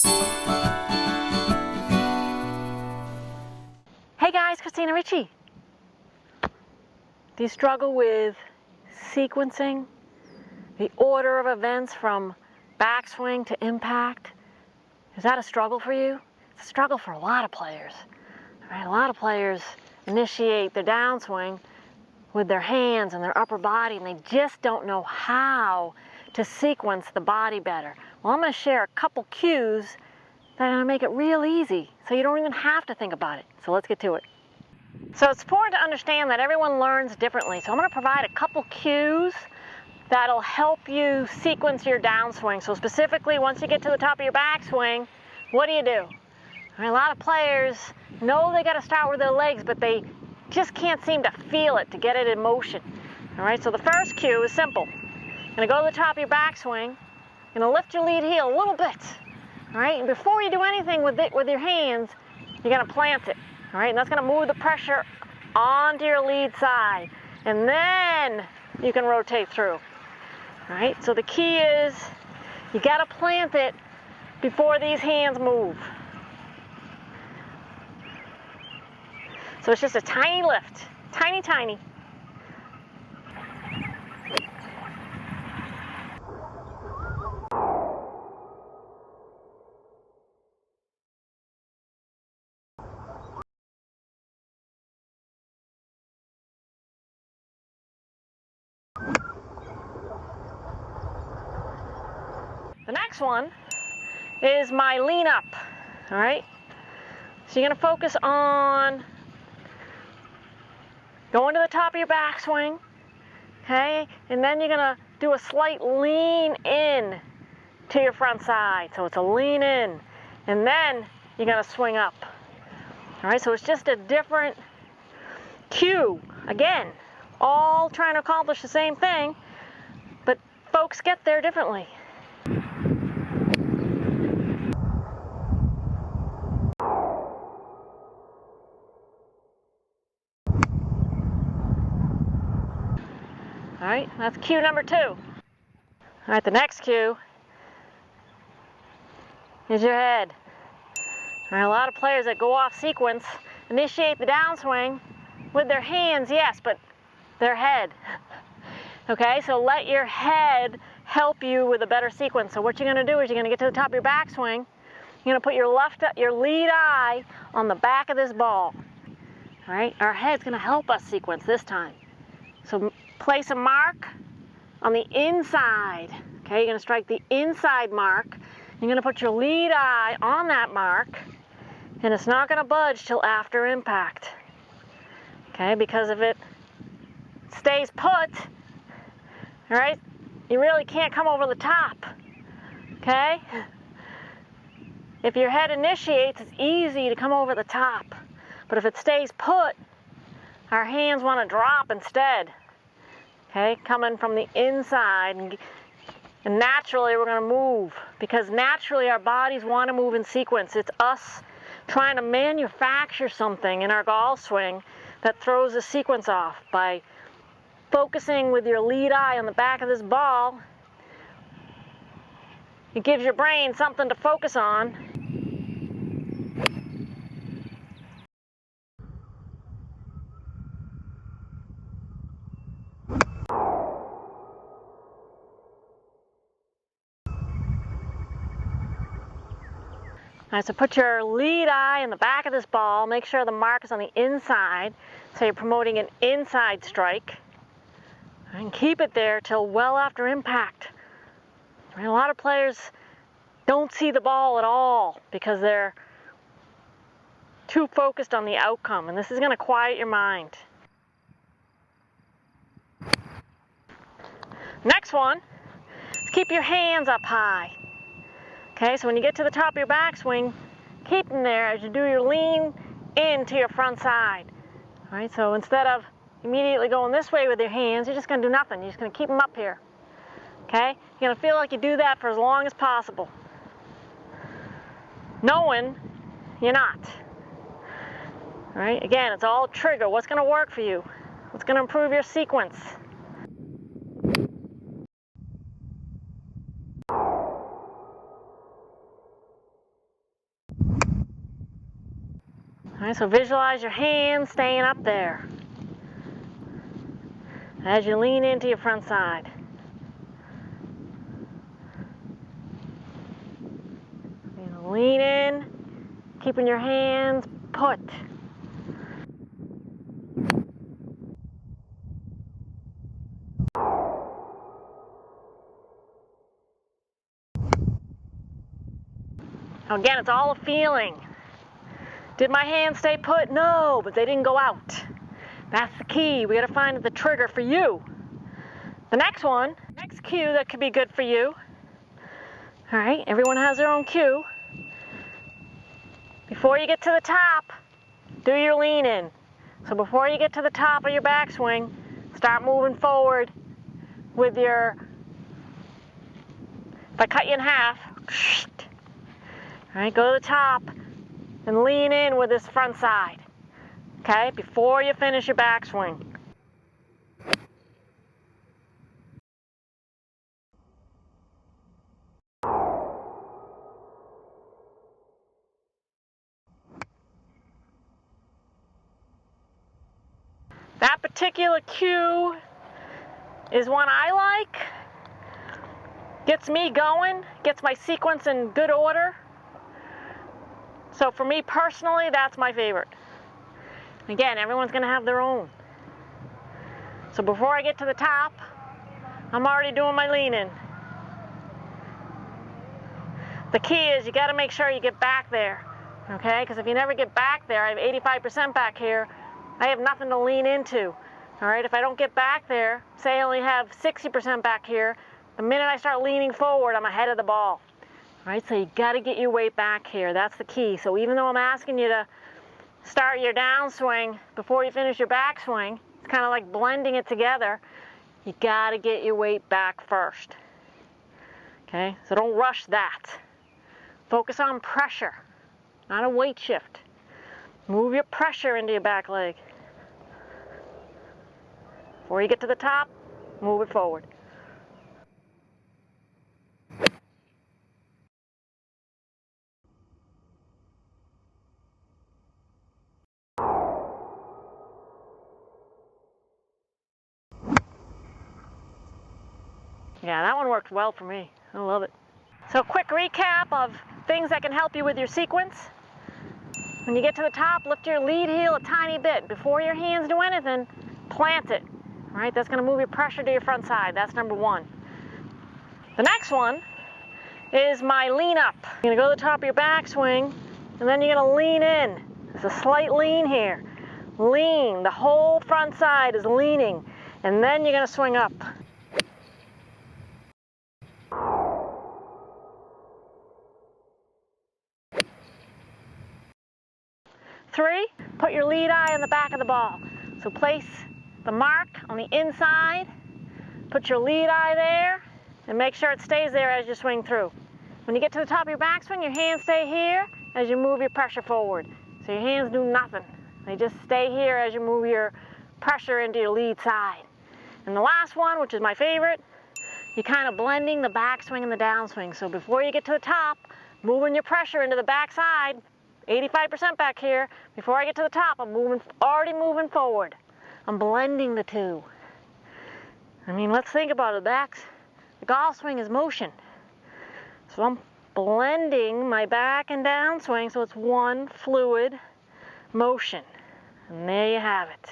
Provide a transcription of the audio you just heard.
Hey guys, Christina Ricci. Do you struggle with sequencing the order of events from backswing to impact? Is that a struggle for you? It's a struggle for a lot of players. Right? A lot of players initiate their downswing with their hands and their upper body, and they just don't know how to sequence the body better. Well, I'm going to share a couple cues that are going to make it real easy, so you don't even have to think about it. So let's get to it. So it's important to understand that everyone learns differently. So I'm going to provide a couple cues that'll help you sequence your downswing. So specifically, once you get to the top of your backswing, what do? I mean, a lot of players know they got to start with their legs, but they just can't seem to feel it, to get it in motion. All right, so the first cue is simple. You're going to go to the top of your backswing, you're going to lift your lead heel a little bit. All right, and before you do anything with your hands, you're going to plant it. All right, and that's going to move the pressure onto your lead side, and then you can rotate through. All right, so the key is you got to plant it before these hands move. So it's just a tiny lift, tiny, tiny. The next one is my lean up, all right? So you're gonna focus on going to the top of your backswing, okay? And then you're gonna do a slight lean in to your front side. So it's a lean in, and then you're gonna swing up. All right, so it's just a different cue. Again, all trying to accomplish the same thing, but folks get there differently. All right, that's cue number 2. All right, the next cue is your head. All right, a lot of players that go off sequence initiate the downswing with their hands, yes, but their head. Okay, so let your head help you with a better sequence. So what you're going to do is you're going to get to the top of your backswing. You're going to put your lead eye on the back of this ball. All right, our head's going to help us sequence this time. So place a mark on the inside. Okay, you're going to strike the inside mark. You're going to put your lead eye on that mark, and it's not going to budge till after impact. Okay, because if it stays put, all right, you really can't come over the top. Okay? If your head initiates, it's easy to come over the top. But if it stays put, our hands want to drop instead. Okay, coming from the inside, and naturally we're going to move, because naturally our bodies want to move in sequence. It's us trying to manufacture something in our golf swing that throws the sequence off. By focusing with your lead eye on the back of this ball, it gives your brain something to focus on. All right, so put your lead eye in the back of this ball. Make sure the mark is on the inside, so you're promoting an inside strike. And keep it there till well after impact. Right, a lot of players don't see the ball at all because they're too focused on the outcome, and this is going to quiet your mind. Next one is keep your hands up high. Okay, so when you get to the top of your backswing, keep them there as you do your lean into your front side. All right, so instead of immediately going this way with your hands, you're just going to do nothing. You're just going to keep them up here. Okay, you're going to feel like you do that for as long as possible, knowing you're not. All right, again, it's all trigger. What's going to work for you? What's going to improve your sequence? All right, so visualize your hands staying up there as you lean into your front side. Lean in, keeping your hands put. Now again, it's all a feeling. Did my hands stay put? No, but they didn't go out. That's the key. We gotta find the trigger for you. The next cue that could be good for you. All right, everyone has their own cue. Before you get to the top, do your lean in. So before you get to the top of your backswing, start moving forward with your, if I cut you in half, all right, go to the top and lean in with this front side, okay, before you finish your backswing. That particular cue is one I like. Gets me going, gets my sequence in good order. So for me personally, that's my favorite. Again, everyone's gonna have their own. So before I get to the top, I'm already doing my lean in. The key is you gotta make sure you get back there, okay? Because if you never get back there, I have 85% back here, I have nothing to lean into. All right, if I don't get back there, say I only have 60% back here, the minute I start leaning forward, I'm ahead of the ball. All right, so you gotta get your weight back here. That's the key. So even though I'm asking you to start your downswing before you finish your backswing, it's kind of like blending it together. You gotta get your weight back first. Okay, so don't rush that. Focus on pressure, not a weight shift. Move your pressure into your back leg. Before you get to the top, move it forward. Yeah, that one worked well for me. I love it. So quick recap of things that can help you with your sequence. When you get to the top, lift your lead heel a tiny bit. Before your hands do anything, plant it. All right, that's gonna move your pressure to your front side. That's number one. The next one is my lean up. You're gonna go to the top of your backswing, and then you're gonna lean in. There's a slight lean here. Lean, the whole front side is leaning, and then you're gonna swing up. 3, put your lead eye on the back of the ball. So place the mark on the inside, put your lead eye there, and make sure it stays there as you swing through. When you get to the top of your backswing, your hands stay here as you move your pressure forward. So your hands do nothing. They just stay here as you move your pressure into your lead side. And the last one, which is my favorite, you're kind of blending the backswing and the downswing. So before you get to the top, moving your pressure into the backside, 85% back here. Before I get to the top, I'm already moving forward. I'm blending the two. I mean, let's think about it. The golf swing is motion. So I'm blending my back and downswing so it's one fluid motion. And there you have it.